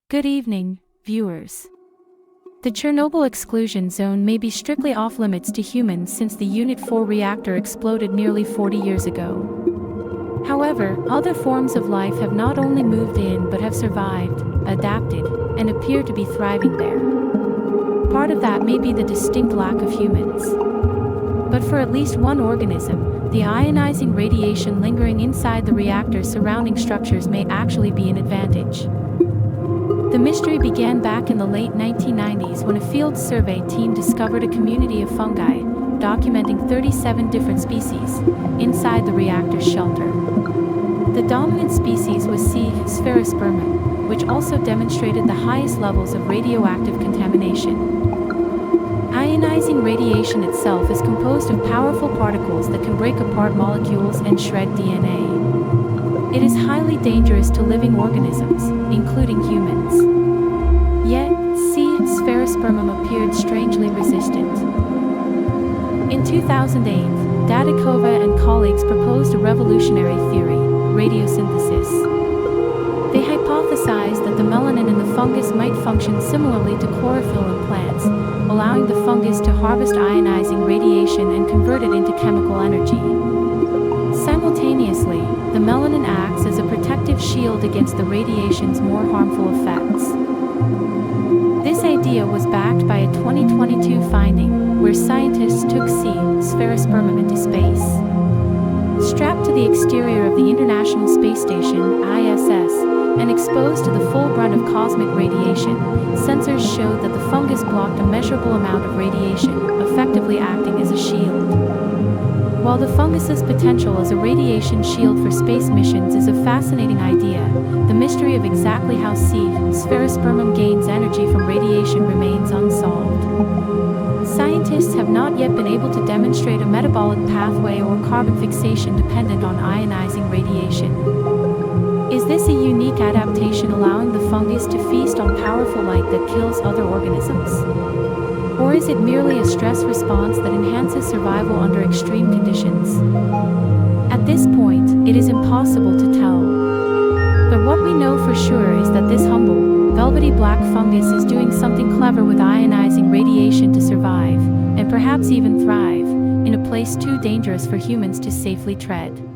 Good evening, viewers. The Chernobyl Exclusion Zone may be strictly off-limits to humans since the Unit 4 reactor exploded nearly 40 years ago. However, other forms of life have not only moved in but have survived, adapted, and appear to be thriving there. Part of that may be the distinct lack of humans. But for at least one organism, the ionizing radiation lingering inside the reactor's surrounding structures may actually be an advantage. The mystery began back in the late 1990s when a field survey team discovered a community of fungi, documenting 37 different species, inside the reactor's shelter. The dominant species was C. Sphaerospermum, which also demonstrated the highest levels of radioactive contamination. Ionizing radiation itself is composed of powerful particles that can break apart molecules and shred DNA. It is highly dangerous to living organisms, including humans. Yet, C. Sphaerospermum appeared strangely resistant. In 2008, Dadikova and colleagues proposed a revolutionary theory, radiosynthesis. They hypothesized that the melanin in the fungus might function similarly to chlorophyll in plants, allowing the fungus to harvest ionizing radiation and convert it into chemical energy. Simultaneously, the melanin acts as a protective shield against the radiation's more harmful effects. This idea was backed by a 2022 finding, where scientists took C. Sphaerospermum into space. Strapped to the exterior of the International Space Station, ISS, and exposed to the full brunt of cosmic radiation, sensors showed that the fungus blocked a measurable amount of radiation, effectively acting as a shield. While the fungus's potential as a radiation shield for space missions is a fascinating idea, the mystery of exactly how C. Sphaerospermum gains energy from radiation remains unsolved. Scientists have not yet been able to demonstrate a metabolic pathway or carbon fixation dependent on ionizing radiation. Is this a unique adaptation allowing the fungus to feast on powerful light that kills other organisms? Or is it merely a stress response that enhances survival under extreme conditions? At this point, it is impossible to tell. But what we know for sure is that this humble, velvety black fungus is doing something clever with ionizing radiation to survive, and perhaps even thrive, in a place too dangerous for humans to safely tread.